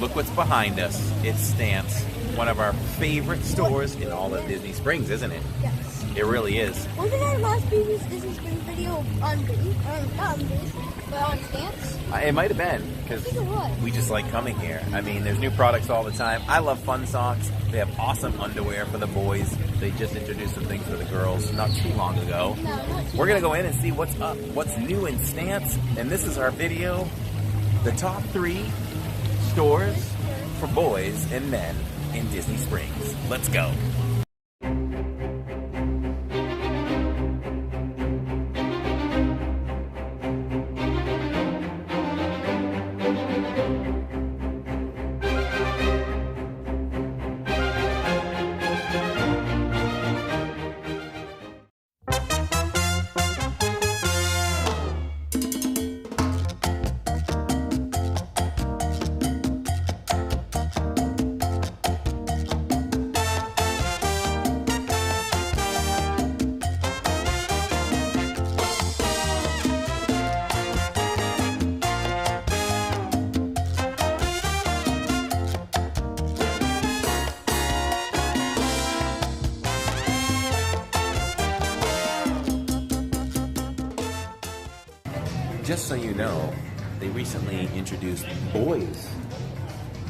look what's behind us. It's Stance, one of our favorite stores in all of Disney Springs, isn't it? Yes. It really is. Wasn't our last previous Disney Springs video on Biddy? Not on Biddy, but on Stance? It might have been, because I think it was. we just like coming here. I mean, there's new products all the time. I love Fun Socks. They have awesome underwear for the boys. They just introduced some things for the girls not too long ago. No, not too We're going to go in and see what's up, what's new in Stance. And this is our video, the top 3 stores for boys and men in Disney Springs. Let's go. Just so you know, they recently introduced boys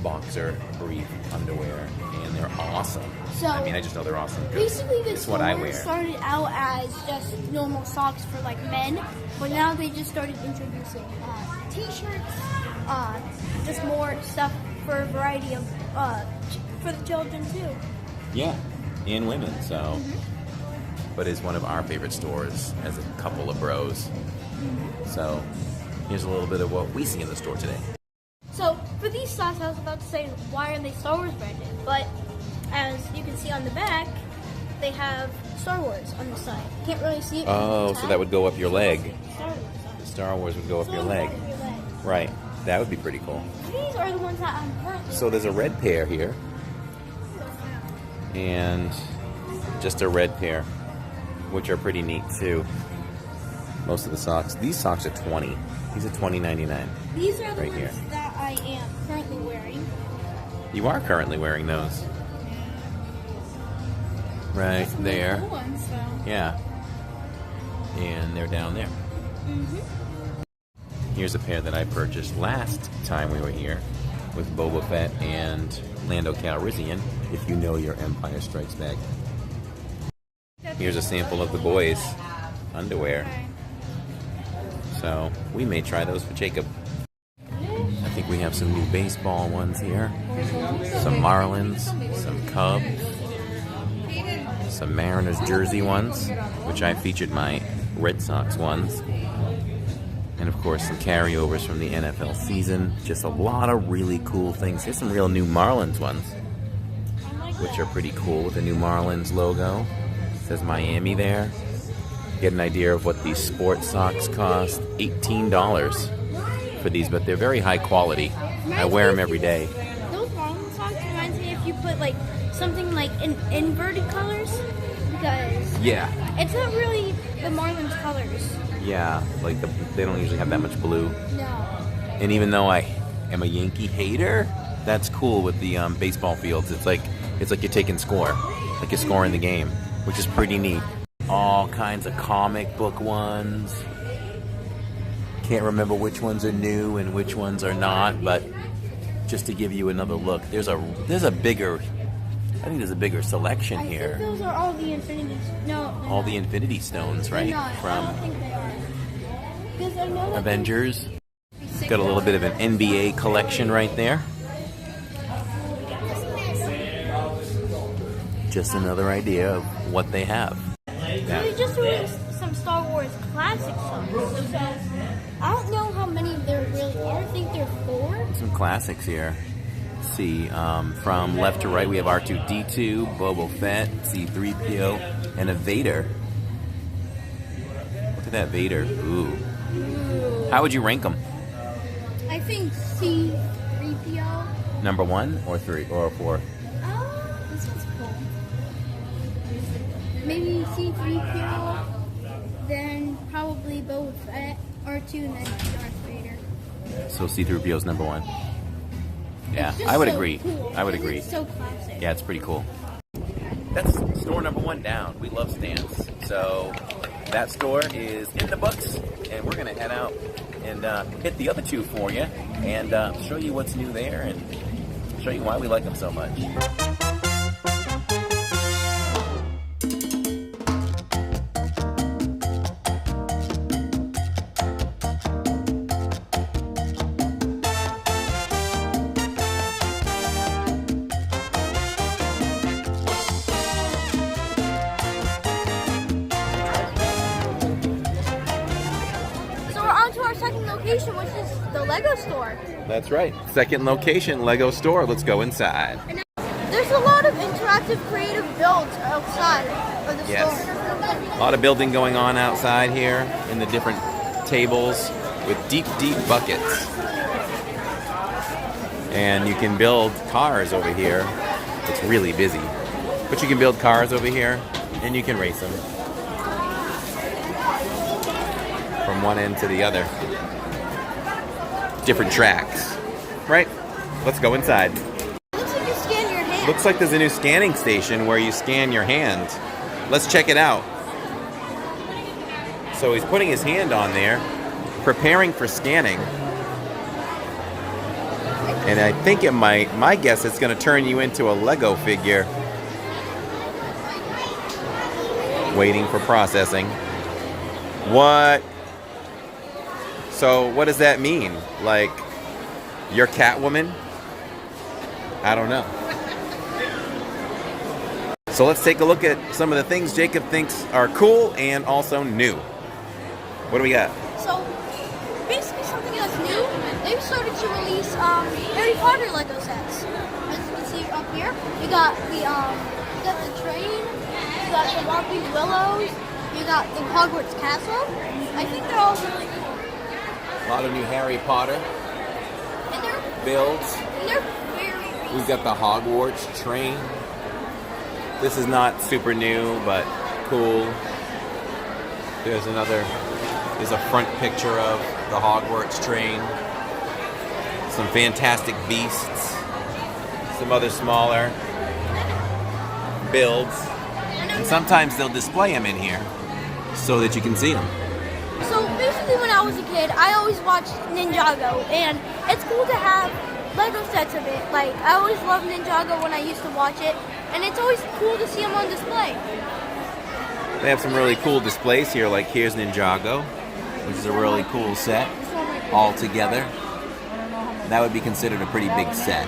boxer brief underwear, and they're awesome. So, I mean, I just know they're awesome. Basically, this it's what I store wear. started out as just normal socks for like men, but now they just started introducing t-shirts, just more stuff for a variety of for the children too. Yeah, and women. So, but it's one of our favorite stores as a couple of bros. So, here's a little bit of what we see in the store today. So, for these socks, I was about to say, why are they Star Wars branded? But, as you can see on the back, they have Star Wars on the side. Can't really see it. Oh, so that would go up your leg. Star Wars on it. Star Wars would go up your So leg. up your leg. Right. That would be pretty cool. These are the ones that I'm currently So there's a red pair here, and just a red pair, which are pretty neat too. Most of the socks. These socks are $20. These are $20.99. These are the right ones here. that I am currently wearing. You are currently wearing those. Right Some there. Cool ones, so. Yeah. And they're down there. Here's a pair that I purchased last time we were here with Boba Fett and Lando Calrissian, if you know your Empire Strikes Back. Here's a sample of the boys' underwear. Okay. So we may try those for Jacob. I think we have some new baseball ones here. Some Marlins, some Cubs, some Mariners jersey ones, which I featured my Red Sox ones. And of course some carryovers from the NFL season. Just a lot of really cool things. Here's some real new Marlins ones, which are pretty cool with the new Marlins logo. It says Miami there. Get an idea of what these sports socks cost. $18 for these, but they're very high quality. I wear them every day. Those Marlin socks reminds me if you put like something like in inverted colors, because Yeah, it's not really the Marlins colors. yeah. Like they don't usually have that much blue. No. And even though I am a Yankee hater, that's cool with the baseball fields. It's like you're taking score, like you're scoring the game, which is pretty neat. All kinds of comic book ones. Can't remember which ones are new and which ones are not, but just to give you another look, there's a bigger, I think there's a bigger selection I here. think those are all the Infinity. No. All the Infinity Stones, right? They're not. I From don't think they are. Because I know that Avengers. Got a little bit of an NBA collection right there. Just another idea of what they have. They just released some Star Wars classic songs. So I don't know how many there really are. I think there are 4. Some classics here. Let's see, from left to right we have R2-D2, Boba Fett, C-3PO, and a Vader. Look at that Vader. Ooh. How would you rank them? I think C-3PO. Number 1 or 3 or 4? This one's cool. Maybe C-3PO, then probably Boba Fett, R2, and then Darth Vader. So C-3PO is number 1. Yeah, It's just I would so agree. cool. I would And agree. It's so classic. Yeah, it's pretty cool. That's store number 1 down. We love stands. So that store is in the books, and we're going to head out and hit the other 2 for you and show you what's new there and show you why we like them so much. So we're on to our second location, which is the Lego store. That's right. Second location, Lego store. Let's go inside. There's a lot of interactive creative builds outside of the Yes. store. A lot of building going on outside here in the different tables with deep, deep buckets. And you can build cars over here. It's really busy. But you can build cars over here and you can race them from one end to the other. Different tracks. Right? Let's go inside. Looks like you scan your hand. Looks like there's a new scanning station where you scan your hand. Let's check it out. So he's putting his hand on there, preparing for scanning. And I think it might, my guess, it's going to turn you into a Lego figure. Waiting for processing. What? So what does that mean? Like, you're Catwoman? I don't know. So let's take a look at some of the things Jacob thinks are cool and also new. What do we got? So basically something that's new, they've started to release Harry Potter Lego sets. As you can see up here, you got the train, you got the Whomping Willows, you got the Hogwarts Castle. I think they're all really cool. A lot of new Harry Potter And they're builds. very We've got the Hogwarts train. This is not super new, but cool. There's a front picture of the Hogwarts train. Some Fantastic Beasts. Some other smaller builds. And sometimes they'll display them in here so that you can see them. So basically when I was a kid, I always watched Ninjago, and it's cool to have Lego sets of it. Like, I always loved Ninjago when I used to watch it, and it's always cool to see them on display. They have some really cool displays here, like here's Ninjago, which is a really cool set all together. That would be considered a pretty big set,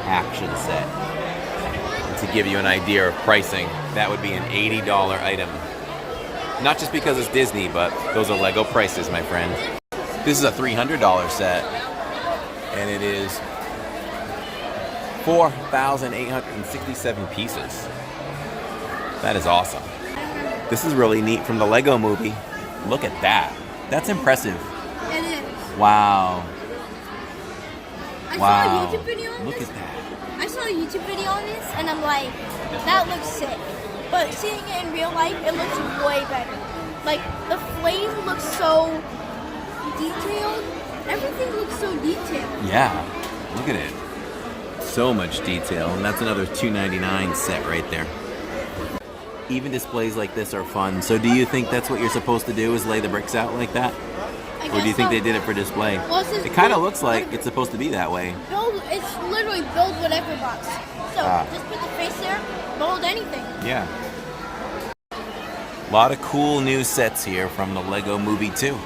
action set. And to give you an idea of pricing, that would be an $80 item. Not just because it's Disney, but those are Lego prices, my friend. This is a $300 set, and it is 4,867 pieces. That is awesome. This is really neat from the Lego movie. Look at that. That's impressive. It is. Wow. I Wow. saw a YouTube video on Look this. at that. I saw a YouTube video on this, and I'm like, that looks sick. But seeing it in real life, it looks way better. Like, the flame looks so detailed. Everything looks so detailed. Yeah. Look at it. So much detail. And that's another $2.99 set right there. Even displays like this are fun. So do you think that's what you're supposed to do, is lay the bricks out like that? Or do you think they did it for display? Well, it says It kind of build- looks like it's supposed to be that way. Build, it's literally build whatever box. So just put the face there, build anything. Yeah. A lot of cool new sets here from the Lego Movie 2.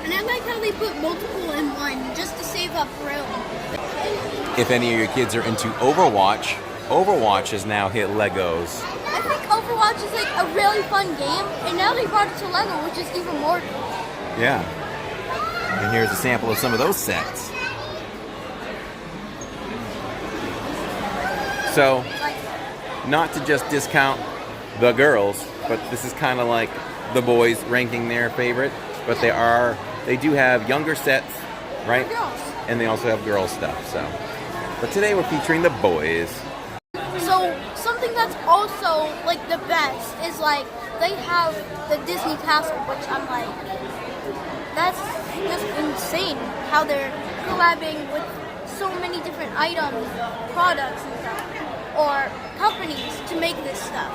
And I like how they put multiple in one just to save up room. If any of your kids are into Overwatch, Overwatch has now hit Legos. I think Overwatch is like a really fun game, and now they brought it to Lego, which is even more cool. Yeah. And here's a sample of some of those sets. So, not to just discount the girls, but this is kind of like the boys ranking their favorite. But they do have younger sets, right? Girls. And they also have girls stuff. So, but today we're featuring the boys. So something that's also like the best is like they have the Disney Castle, which I'm like, that's just insane how they're collabing with so many different items, products and stuff, or companies to make this stuff.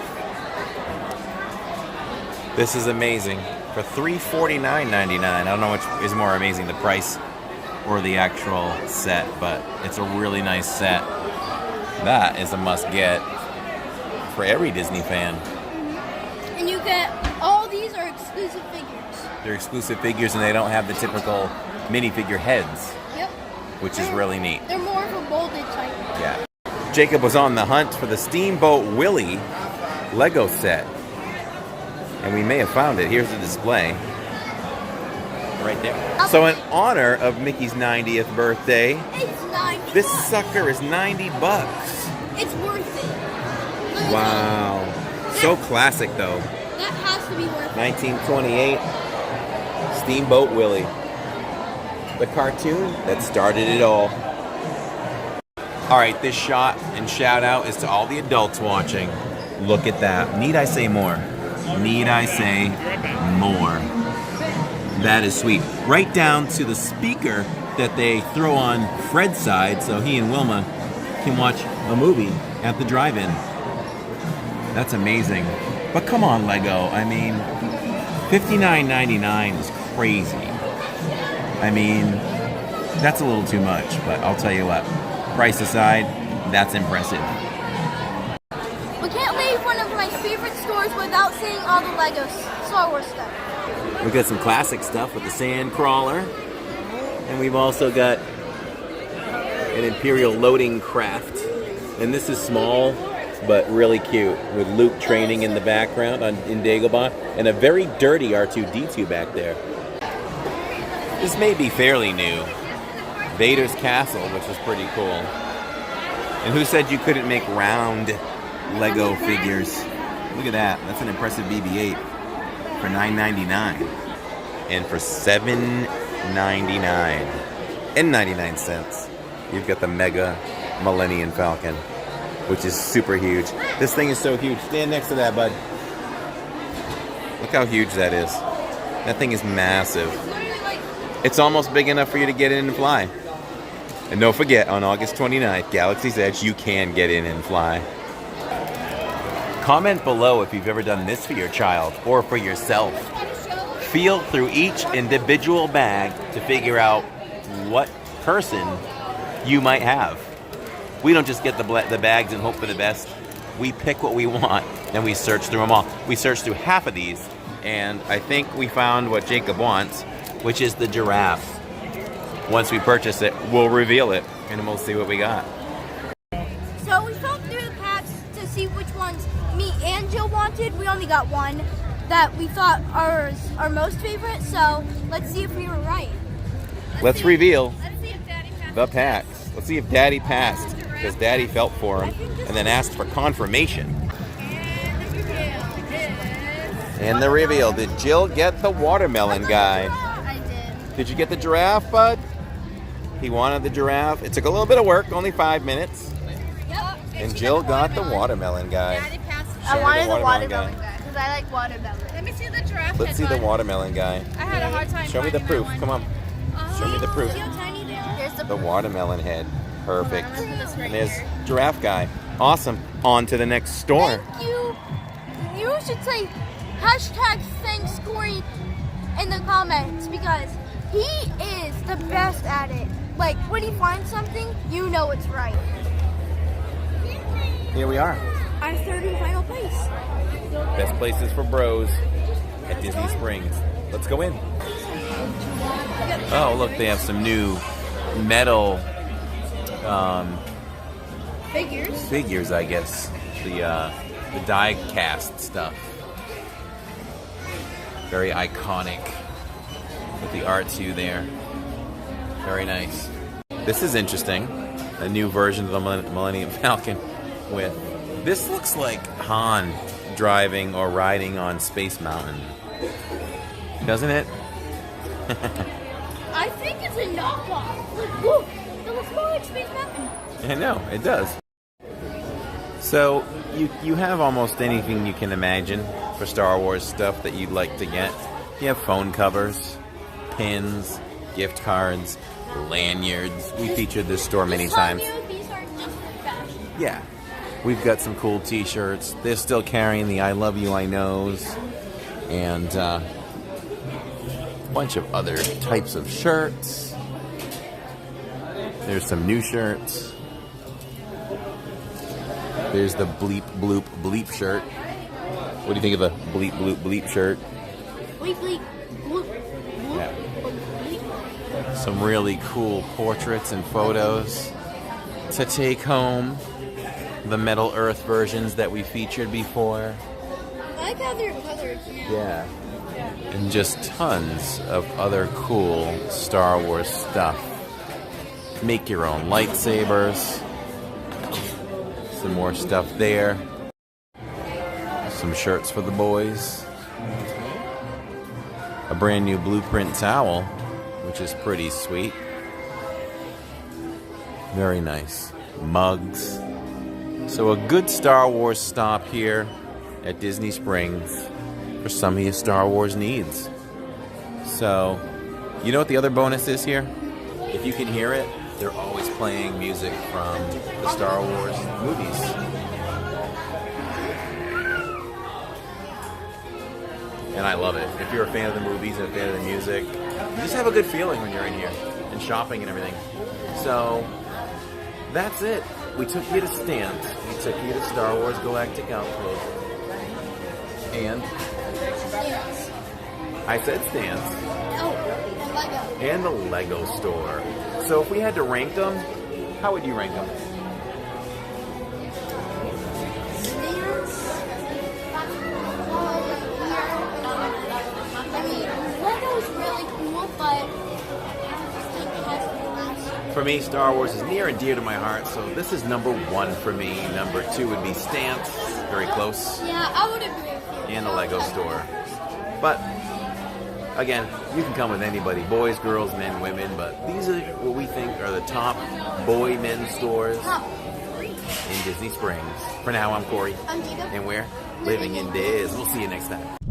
This is amazing. For $349.99. I don't know which is more amazing, the price or the actual set, but it's a really nice set. That is a must-get for every Disney fan. And you get, all these are exclusive figures. They're exclusive figures, and they don't have the typical minifigure heads, Yep. which is really neat. They're more of a molded type. Yeah. Jacob was on the hunt for the Steamboat Willie Lego set. And we may have found it. Here's the display. Right there. So in honor of Mickey's 90th birthday, It's 90 this bucks. sucker is $90. It's worth it. Look at Wow. So classic though. that. That has to be worth it. 1928 Steamboat Willie. The cartoon that started it all. Alright, this shot and shout out is to all the adults watching. Look at that. Need I say more? Need I say more? That is sweet. Right down to the speaker that they throw on Fred's side so he and Wilma can watch a movie at the drive-in. That's amazing. But come on, Lego. I mean, $59.99 is crazy. I mean, that's a little too much, but I'll tell you what. Price aside, that's impressive. We can't leave one of my favorite stores without seeing all the Lego Star Wars stuff. We've got some classic stuff with the sand crawler. And we've also got an Imperial loading craft. And this is small, but really cute, with Luke training in the background in Dagobah, and a very dirty R2-D2 back there. This may be fairly new. Vader's Castle, which is pretty cool. And who said you couldn't make round Lego figures? Look at that. That's an impressive BB-8 for $9.99. And for $7.99 and 99 cents, you've got the Mega Millennium Falcon, which is super huge. This thing is so huge. Stand next to that, bud. Look how huge that is. That thing is massive. It's almost big enough for you to get in and fly. And don't forget, on August 29th, Galaxy's Edge, you can get in and fly. Comment below if you've ever done this for your child or for yourself. Feel through each individual bag to figure out what person you might have. We don't just get the bags and hope for the best. We pick what we want, and we search through them all. We searched through half of these, and I think we found what Jacob wants, which is the giraffe. Once we purchase it, we'll reveal it, and we'll see what we got. So we felt through the packs to see which ones me and Jill wanted. We only got one that we thought are our most favorite, so let's see if we were right. Let's reveal Let's see if Daddy passed. the packs. Let's see if Daddy passed, because Daddy felt for him and then asked for confirmation. And the reveal, did Jill get the watermelon guy? I did. Did you get the giraffe, bud? He wanted the giraffe. It took a little bit of work, only 5 minutes. Yep. And Jill got the watermelon guy. I wanted the watermelon guy because I like watermelon. Let me see the giraffe. Let's see the watermelon guy. I had a hard time. Show me the finding proof. that Come one. on. Show me the proof. See how tiny they are? Here's The watermelon head. Perfect. Look at this right And there's here. giraffe guy. Awesome. On to the next store. Thank you. You should say hashtag thanks Corey in the comments because he is the best at it. Like when he finds something, you know it's right. Here we are. I'm third and final place. Best places for bros at Disney Springs. Let's go in. Oh, look, they have some new metal figures, I guess. The die cast stuff. Very iconic with the R2 there. Very nice. This is interesting. A new version of the Millennium Falcon with... This looks like Han driving or riding on Space Mountain. Doesn't it? I think it's a knockoff. Look, it looks more like Space Mountain. I know, it does. So, you have almost anything you can imagine for Star Wars stuff that you'd like to get. You have phone covers, pins, gift cards, lanyards. We featured this store many times. These are just for fashion. Yeah. We've got some cool t-shirts. They're still carrying the I Love You, I Knows. And a bunch of other types of shirts. There's some new shirts. There's the Bleep Bloop Bleep shirt. What do you think of the Bleep Bloop Bleep shirt? Bleep, bleep, bloop, bloop, Yeah. bleep. Some really cool portraits and photos to take home. The Metal Earth versions that we featured before. I like how they're colored. Yeah. And just tons of other cool Star Wars stuff. Make your own lightsabers. Some more stuff there. Some shirts for the boys. A brand new Blueprint towel, which is pretty sweet. Very nice. Mugs. So a good Star Wars stop here at Disney Springs for some of your Star Wars needs. So, you know what the other bonus is here? If you can hear it, they're always playing music from the Star Wars movies. And I love it. If you're a fan of the movies and a fan of the music, you just have a good feeling when you're in here and shopping and everything. So, that's it. We took you to Stance. We took you to Star Wars Galactic Outpost. And I said Stance. Oh, and Lego. And the Lego store. So if we had to rank them, how would you rank them? I mean, Lego's really cool, but it has to be last. For me, Star Wars is near and dear to my heart, so this is number 1 for me. Number 2 would be Stance, very close, Yeah, I would agree with you. and the Lego store. But again, you can come with anybody, boys, girls, men, women, but these are what we think are the top boy men stores Top 3. in Disney Springs. For now, I'm Corey. I'm Jacob. And we're living in Diz. We'll see you next time.